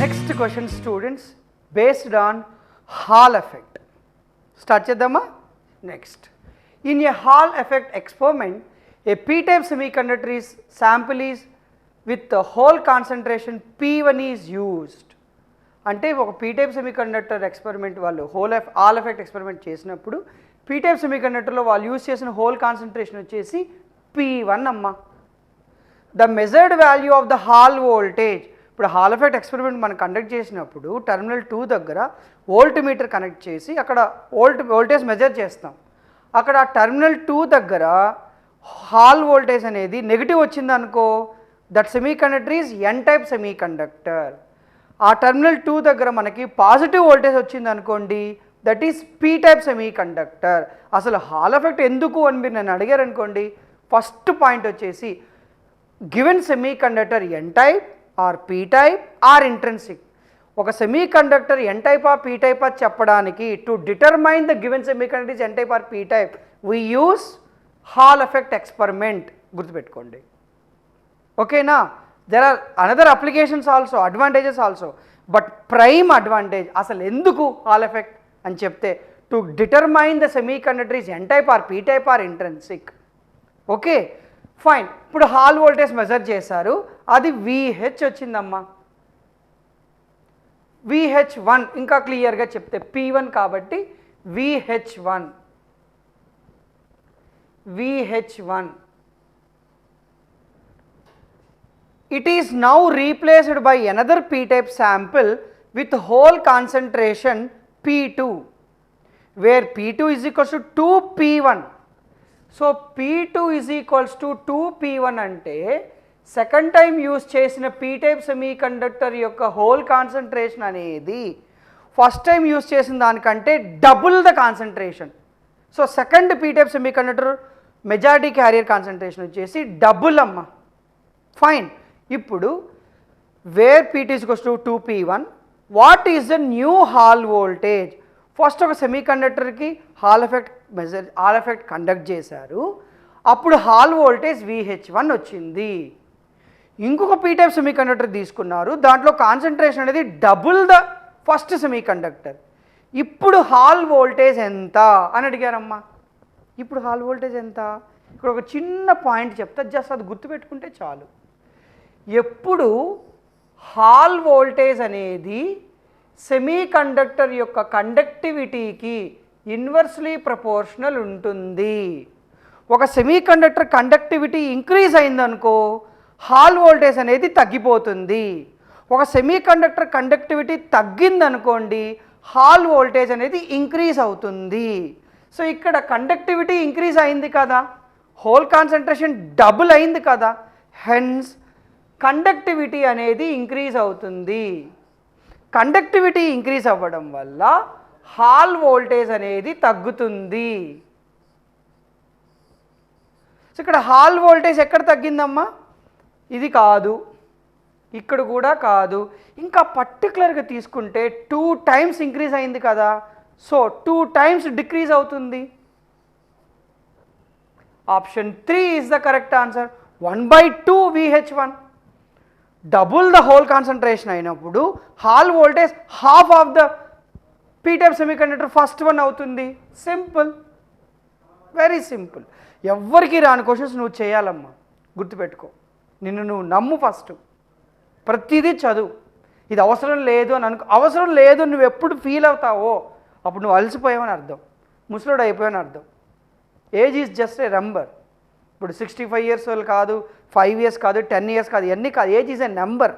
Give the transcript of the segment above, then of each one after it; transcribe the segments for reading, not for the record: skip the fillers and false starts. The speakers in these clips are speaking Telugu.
Next question, students, based on Hall effect. Start chedama. Next, in a Hall effect experiment, a p-type semiconductor is sample is with the whole concentration P1 is used. అంటే ఒక p-type semiconductor experiment వాళ్ళు Hall effect experiment చేసినప్పుడు p-type semiconductorలో వాళ్ళు యూజ్ చేసిన హోల్ కాన్సన్ట్రేషన్ వచ్చేసి P1 అమ్మ. The measured value of the hall voltage. ఇప్పుడు హాల్ ఎఫెక్ట్ ఎక్స్పెరిమెంట్ మనం కండక్ట్ చేసినప్పుడు టెర్మినల్ 2 దగ్గర వోల్ట్ మీటర్ కనెక్ట్ చేసి అక్కడ వోల్టేజ్ మెజర్ చేస్తాం. అక్కడ టెర్మినల్ 2 దగ్గర హాల్ వోల్టేజ్ అనేది నెగిటివ్ వచ్చింది అనుకో, that semiconductor is N type semiconductor. ఆ టెర్మినల్ 2 దగ్గర మనకి పాజిటివ్ వోల్టేజ్ వచ్చింది అనుకోండి, that is P type semiconductor. అసలు హాల్ ఎఫెక్ట్ ఎందుకు అని మీరు నన్ను అడిగారు అనుకోండి, ఫస్ట్ పాయింట్ వచ్చేసి given semiconductor N type or P type or intrinsic. ఒక semi conductor N type or P type అని చెప్పడానికి to determine the given semiconductor is N type or P type we use Hall effect experiment. గుర్తుపెట్టుకోండి, ఓకేనా. There are another applications also, advantages also, but prime advantage అసలు ఎందుకు హాల్ ఎఫెక్ట్ అని చెప్తే to determine the semiconductor is N type or P type or intrinsic. Okay fine. ఇప్పుడు హాల్ వోల్టేజ్ మెజర్ చేశారు, అది VH వచ్చిందమ్మా. VH1 ఇంకా క్లియర్గా చెప్తే P1 కాబట్టి VH1. It is now replaced by another p-type sample with whole concentration P2 where P2 is equals to 2P1. So P2 is equals to 2P1 అంటే సెకండ్ టైం యూజ్ చేసిన p-type సెమీ కండక్టర్ యొక్క హోల్ కాన్సన్ట్రేషన్ అనేది ఫస్ట్ టైం యూజ్ చేసిన దానికంటే double the concentration. So second p-type semi conductor majority carrier concentration వచ్చేసి డబుల్ అమ్మ. ఫైన్. ఇప్పుడు where P2 is equals to 2P1, what is the new Hall voltage? First ఒక సెమీ కండక్టర్కి హాల్ ఎఫెక్ట్ కండక్ట్ చేశారు, అప్పుడు హాల్ వోల్టేజ్ VH1 వచ్చింది. ఇంకొక p-type సెమీ కండక్టర్ తీసుకున్నారు, దాంట్లో కాన్సన్ట్రేషన్ అనేది double the first semi conductor. ఇప్పుడు హాల్ వోల్టేజ్ ఎంత అని అడిగారమ్మా. ఇప్పుడు హాల్ వోల్టేజ్ ఎంత? ఇక్కడ ఒక చిన్న పాయింట్ చెప్తా, జస్ట్ అది గుర్తుపెట్టుకుంటే చాలు. ఎప్పుడు హాల్ వోల్టేజ్ అనేది సెమీ కండక్టర్ యొక్క కండక్టివిటీకి ఇన్వర్స్లీ ప్రపోర్షనల్ ఉంటుంది. ఒక సెమీ కండక్టర్ కండక్టివిటీ ఇంక్రీజ్ అయిందనుకో, హాల్ వోల్టేజ్ అనేది తగ్గిపోతుంది. ఒక సెమీ కండక్టర్ కండక్టివిటీ తగ్గిందనుకోండి, హాల్ వోల్టేజ్ అనేది ఇంక్రీజ్ అవుతుంది. సో ఇక్కడ కండక్టివిటీ ఇంక్రీజ్ అయింది కదా, హోల్ కాన్సన్ట్రేషన్ డబుల్ అయింది కదా, హెన్స్ కండక్టివిటీ అనేది ఇంక్రీజ్ అవుతుంది. కండక్టివిటీ ఇంక్రీజ్ అవ్వడం వల్ల హాల్ వోల్టేజ్ అనేది తగ్గుతుంది. సో ఇక్కడ హాల్ వోల్టేజ్ ఎక్కడ తగ్గిందమ్మా? ఇది కాదు, ఇక్కడ కూడా కాదు, ఇంకా పర్టికులర్గా తీసుకుంటే 2 times ఇంక్రీజ్ అయింది కదా, సో 2 times డిక్రీజ్ అవుతుంది. Option 3 is the correct answer. 1/2 VH1. Double the hole concentration అయినప్పుడు Hall voltage half of the p-type semi conductor first one అవుతుంది. Simple, very simple. ఎవ్వరికి రాని క్వశ్చన్స్ నువ్వు చేయాలమ్మా, గుర్తుపెట్టుకో. నిన్ను నువ్వు నమ్ము, ఫస్ట్ ప్రతిదీ చదువు. ఇది అవసరం లేదు అని అవసరం లేదు నువ్వు ఎప్పుడు ఫీల్ అవుతావో అప్పుడు నువ్వు అలసిపోయావని అర్థం, ముసలోడు అయిపోయావని అర్థం. Age is just a number. ఇప్పుడు 65 years వాళ్ళు కాదు, 5 years కాదు, 10 years కాదు, ఇవన్నీ కాదు. Age is a number.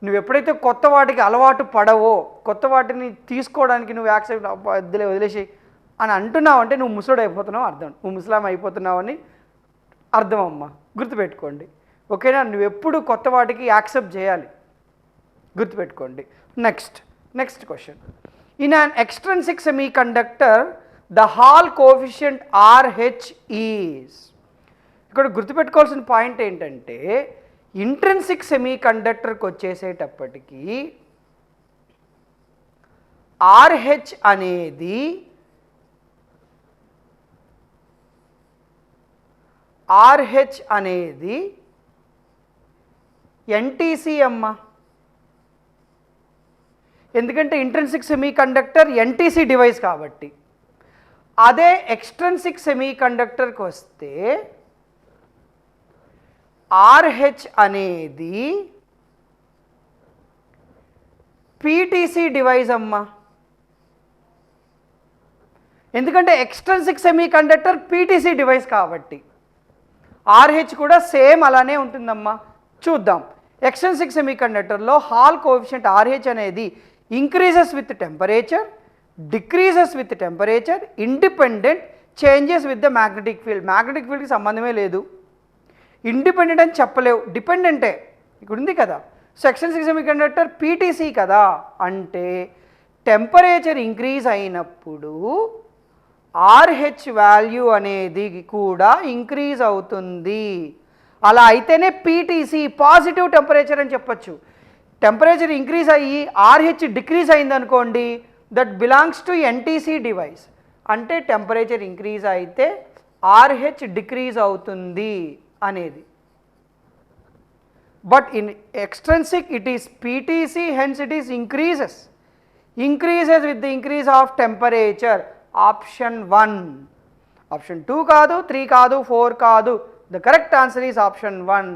నువ్వు ఎప్పుడైతే కొత్త వాటికి అలవాటు పడవో, కొత్త వాటిని తీసుకోవడానికి నువ్వు యాక్సెప్ట్ వదిలేసి అని అంటున్నావు అంటే నువ్వు ముసలోడు అయిపోతున్నావు అర్థం, నువ్వు ముసలాం అయిపోతున్నావు అని అర్థం అమ్మా, గుర్తుపెట్టుకోండి. ఓకేనా. నువ్వు ఎప్పుడు కొత్త వాటికి యాక్సెప్ట్ చేయాలి, గుర్తుపెట్టుకోండి. Next question. In an extrinsic semi conductor the Hall coefficient RH is. ఇక్కడ గుర్తుపెట్టుకోవాల్సిన పాయింట్ ఏంటంటే ఇంట్రిన్సిక్ సెమీ కండక్టర్కి వచ్చేసేటప్పటికి RH అనేది NTC అమ్మ. ఎందుకంటే intrinsic semi conductor NTC device కాబట్టి. అదే ఎక్స్ట్రిన్సిక్ సెమీ కండక్టర్కి వస్తే ఆర్హెచ్ అనేది పీటీసీ డివైస్ అమ్మా. ఎందుకంటే extrinsic semi conductor PTC device కాబట్టి ఆర్హెచ్ కూడా సేమ్ అలానే ఉంటుందమ్మా. చూద్దాం. ఎక్స్ట్రిన్సిక్ సెమీ కండక్టర్లో హాల్ కోఎఫిషియంట్ ఆర్హెచ్ అనేది increases with temperature, decreases with temperature, independent changes with the magnetic field. Magnetic ఫీల్డ్కి సంబంధమే లేదు. ఇండిపెండెంట్ అని చెప్పలేవు, డిపెండెంటే. ఇక్కడ ఉంది కదా. So extrinsic semi conductor PTC కదా, అంటే టెంపరేచర్ ఇంక్రీజ్ అయినప్పుడు ఆర్హెచ్ వాల్యూ అనేది కూడా ఇంక్రీజ్ అవుతుంది. అలా అయితేనే పీటీసీ పాజిటివ్ టెంపరేచర్ అని చెప్పచ్చు. టెంపరేచర్ ఇంక్రీజ్ అయ్యి ఆర్హెచ్ డిక్రీజ్ అయిందనుకోండి, that belongs to NTC device. అంటే టెంపరేచర్ ఇంక్రీజ్ అయితే ఆర్హెచ్ డిక్రీజ్ అవుతుంది అనేది. But in extrinsic it is PTC, hence it is increases with the increase of temperature. Option 1. Option 2 కాదు, 3 కాదు, 4 కాదు. The correct answer is option 1.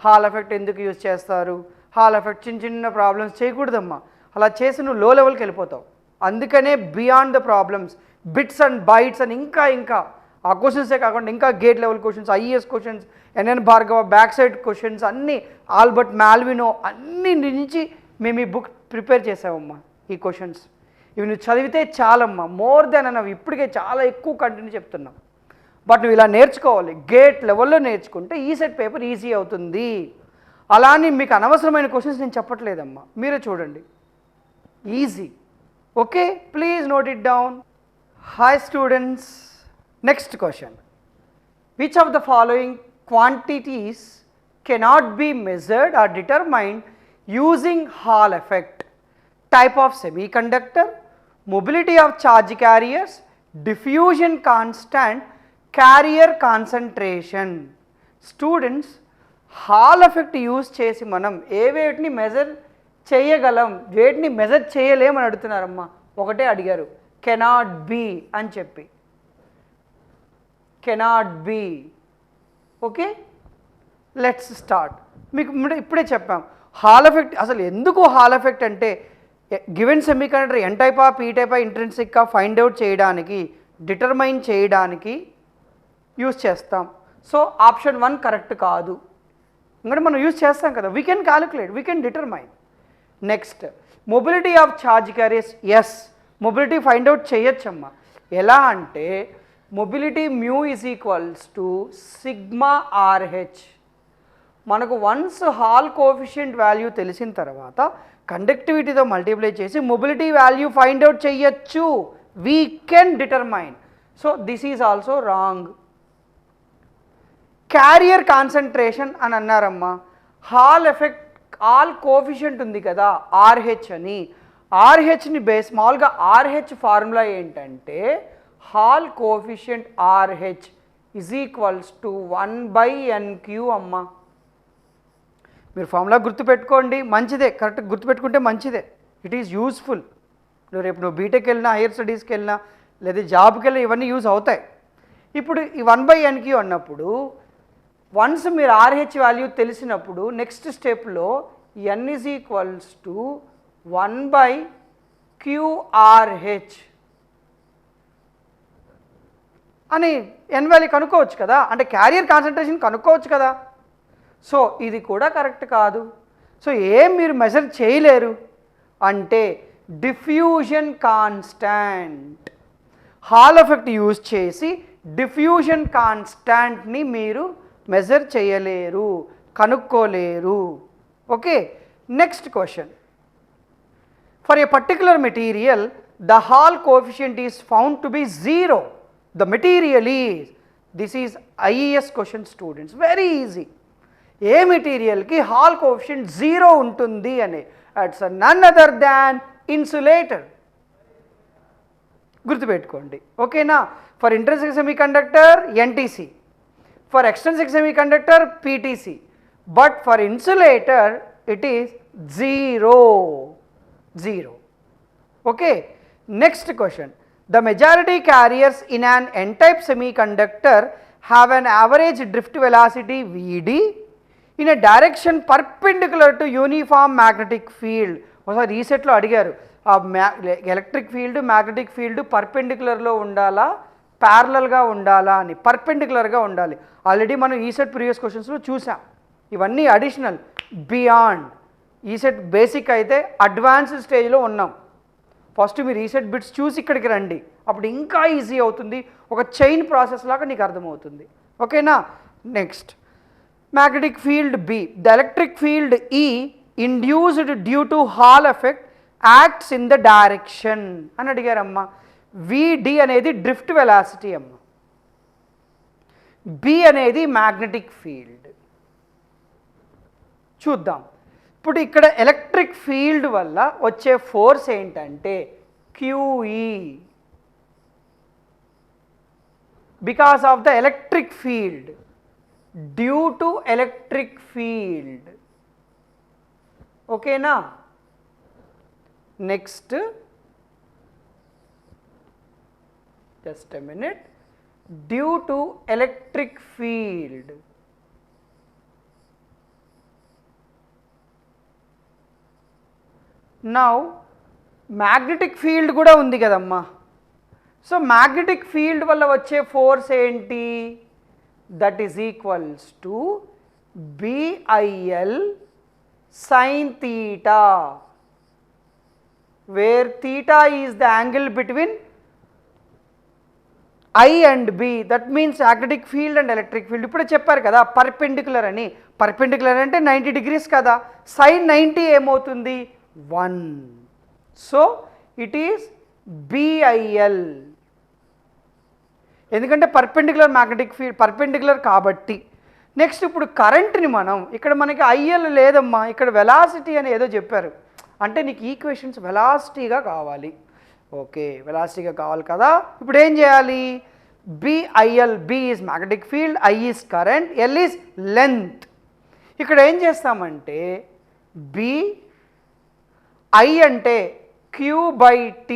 Hall effect ఎందుకు యూజ్ చేస్తారు? హాల్ ఎఫెక్ట్ చిన్న చిన్న ప్రాబ్లమ్స్ చేయకూడదమ్మా. అలా చేసి నువ్వు లో లెవెల్కి వెళ్ళిపోతావు. అందుకనే beyond the problems, bits and bytes అని ఇంకా ఆ క్వశ్చన్సే కాకుండా ఇంకా GATE level questions, IAS questions, N N Bhargava back side questions అన్నీ, ఆల్బర్ట్ మాల్వినో అన్ని నుంచి మేము ఈ బుక్ ప్రిపేర్ చేసామమ్మా. ఈ క్వశ్చన్స్ ఇవి నువ్వు చదివితే చాలమ్మా. మోర్ దెన్ అన్నవి ఇప్పటికే చాలా ఎక్కువ కంటెంట్ చెప్తున్నాం. బట్ నువ్వు ఇలా నేర్చుకోవాలి. గేట్ లెవెల్లో నేర్చుకుంటే ఈ సెట్ పేపర్ ఈజీ అవుతుంది. అలా అని మీకు అనవసరమైన క్వశ్చన్స్ నేను చెప్పట్లేదమ్మా, మీరే చూడండి. Easy. Okay, please note it down. Hi students, next question. Which of the following quantities cannot be measured or determined using Hall effect? Type of semiconductor, mobility of charge carriers, diffusion constant, carrier concentration. Students, Hall effect use చేసి మనం ఏ వేటిని మెజర్ చేయగలం, వేటిని మెజర్ చేయలేమని అడుగుతున్నారమ్మా. ఒకటే అడిగారు, కెనాట్ బీ అని చెప్పి. Cannot be. Okay, let's start. మీకు ఇప్పుడే చెప్పాం హాల్ ఎఫెక్ట్ అసలు ఎందుకు. హాల్ ఎఫెక్ట్ అంటే గివెన్ సెమీకండక్టర్ ఎన్ టైపా, పీ టైపా, ఇంట్రిన్సిక్గా ఫైండ్ అవుట్ చేయడానికి, డిటర్మైన్ చేయడానికి యూజ్ చేస్తాం. సో ఆప్షన్ 1 కరెక్ట్ కాదు. ఎందుకంటే మనం యూజ్ చేస్తాం కదా, we can calculate, we can determine. Next, mobility of charge carriers. Yes, mobility find out చేయొచ్చమ్మా. ఎలా అంటే mobility mu is equals to sigma RH. మనకు వన్స్ హాల్ కోఎఫిషియంట్ వాల్యూ తెలిసిన తర్వాత కండక్టివిటీతో మల్టిప్లై చేసి మొబిలిటీ వాల్యూ ఫైండ్ అవుట్ చేయొచ్చు. We can determine. So this is also wrong. Carrier concentration అని అన్నారమ్మా. హాల్ ఎఫెక్ట్, హాల్ కోఎఫిషియంట్ ఉంది కదా ఆర్హెచ్ అని. ఆర్హెచ్ని బేస్ మామూలుగా ఆర్హెచ్ ఫార్ములా ఏంటంటే hall coefficient RH is equals to 1/NQ అమ్మా. మీరు ఫార్ములా గుర్తుపెట్టుకోండి, మంచిదే. కరెక్ట్ గుర్తుపెట్టుకుంటే మంచిదే. It is useful. రేపు నువ్వు బీటెక్ వెళ్ళినా, హైయర్ స్టడీస్కి వెళ్ళినా, లేదా జాబ్కి వెళ్ళినా ఇవన్నీ యూజ్ అవుతాయి. ఇప్పుడు ఈ 1/NQ అన్నప్పుడు వన్స్ మీరు ఆర్హెచ్ వాల్యూ తెలిసినప్పుడు నెక్స్ట్ స్టెప్లో n is equals to 1/QRH అని ఎన్ వాల్యూ కనుక్కోవచ్చు కదా, అంటే క్యారియర్ కాన్సన్ట్రేషన్ కనుక్కోవచ్చు కదా. సో ఇది కూడా కరెక్ట్ కాదు. సో ఏం మీరు మెజర్ చేయలేరు అంటే diffusion constant. Hall effect use చేసి డిఫ్యూజన్ కాన్స్టాంట్ని మీరు మెజర్ చేయలేరు, కనుక్కోలేరు. Okay, next question. For a particular material the Hall coefficient is found to be 0. The material is, this is IES question students, very easy. A మెటీరియల్కి hall coefficient 0 ఉంటుంది అని, అట్స్ నన్ అదర్ దాన్ ఇన్సులేటర్. గుర్తుపెట్టుకోండి. ఓకేనా? For intrinsic semiconductor NTC, for extrinsic semiconductor PTC, but for insulator it is 0. Okay, next question. The majority carriers in an n-type semiconductor have an average drift velocity Vd in a direction perpendicular to uniform magnetic field. ఒకసారి రీసెట్లో అడిగారు ఆ ఎలక్ట్రిక్ ఫీల్డ్ మ్యాగ్నెటిక్ ఫీల్డ్ పర్పెండిక్యులర్లో ఉండాలా ప్యారలల్గా ఉండాలా అని. పర్పెండిక్యులర్గా ఉండాలి. ఆల్రెడీ మనం ఈసెట్ ప్రీవియస్ క్వశ్చన్స్లో చూసాం. ఇవన్నీ అడిషనల్ బియాండ్. ఈసెట్ బేసిక్ అయితే అడ్వాన్స్డ్ స్టేజ్లో ఉన్నాం. ఫస్ట్ మీరు ఈసెట్ బిట్స్ చూసి ఇక్కడికి రండి, అప్పుడు ఇంకా ఈజీ అవుతుంది. ఒక చైన్ ప్రాసెస్ లాగా నీకు అర్థమవుతుంది. ఓకేనా. Next, magnetic field B. The electric field E induced due to Hall effect acts in the direction అని అడిగారమ్మా. విడి అనేది డ్రిఫ్ట్ వెలాసిటీ అమ్మ. బి అనేది మ్యాగ్నెటిక్ ఫీల్డ్. చూద్దాం. ఇప్పుడు ఇక్కడ ఎలక్ట్రిక్ ఫీల్డ్ వల్ల వచ్చే ఫోర్స్ ఏంటంటే QE. Because of the electric field, due to electric field. ఓకేనా. Next, just a minute, due to electric field. Now magnetic field కూడా ఉంది కదమ్మా. సో magnetic field వల్ల వచ్చే ఫోర్స్ ఏంటి? That is equals to BIL sin theta, where theta is the angle between I and B. That means magnetic field and electric field. ఇప్పుడే చెప్పారు కదా పర్పెండిక్యులర్ అని. పర్పెండిక్యులర్ అంటే 90 degrees కదా. సైన్ 90 ఏమవుతుంది? 1. So it is BIL. ఎందుకంటే పర్పెండిక్యులర్ మ్యాగ్నెటిక్ ఫీల్డ్ పర్పెండిక్యులర్ కాబట్టి. నెక్స్ట్, ఇప్పుడు కరెంట్ని మనం ఇక్కడ మనకి IL లేదమ్మా, ఇక్కడ వెలాసిటీ అని ఏదో చెప్పారు. అంటే నీకు ఈక్వేషన్స్ వెలాసిటీగా కావాలి. ఓకే, వెలాసిటీగా కావాలి కదా. ఇప్పుడు ఏం చేయాలి? BIL, B is magnetic field, I is current, L is length. ఇక్కడ ఏం చేస్తామంటే I అంటే Q/T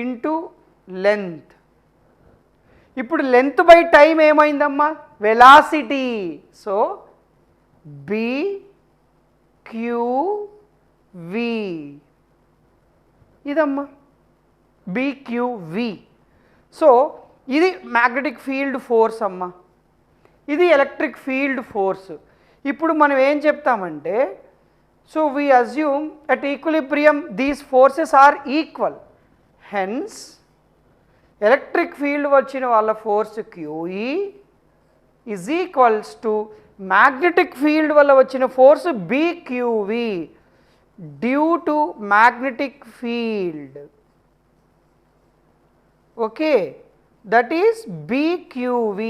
ఇంటూ లెంత్. ఇప్పుడు లెంత్ బై టైం ఏమైందమ్మా? వెలాసిటీ. సో BQV ఇదమ్మా, BQV. సో ఇది మ్యాగ్నెటిక్ ఫీల్డ్ ఫోర్స్ అమ్మా, ఇది ఎలక్ట్రిక్ ఫీల్డ్ ఫోర్స్. ఇప్పుడు మనం ఏం చెప్తామంటే, so we assume at equilibrium these forces are equal. Hence electric field వచ్చిన వాళ్ళ force QE is equals to magnetic field వల్ల వచ్చిన force BQV due to magnetic field. Okay, that is BQV.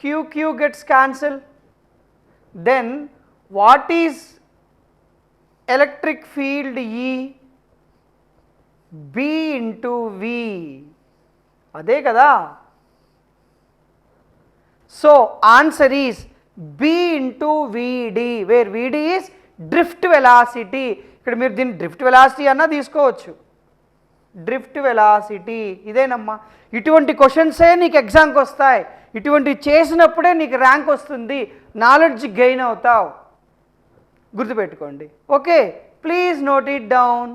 QQ gets cancelled. Then what is electric field E? B into V. అదే కదా. So answer is B into VD, where VD is drift velocity. ఇక్కడ మీరు దీన్ని డ్రిఫ్ట్ వెలాసిటీ అన్నా తీసుకోవచ్చు. డ్రిఫ్ట్ వెలాసిటీ ఇదేనమ్మా. ఇటువంటి క్వశ్చన్సే నీకు ఎగ్జామ్కి వస్తాయి. ఇటువంటివి చేసినప్పుడే నీకు ర్యాంక్ వస్తుంది, నాలెడ్జ్ గెయిన్ అవుతావు. గుర్తుపెట్టుకోండి. Okay, please note it down.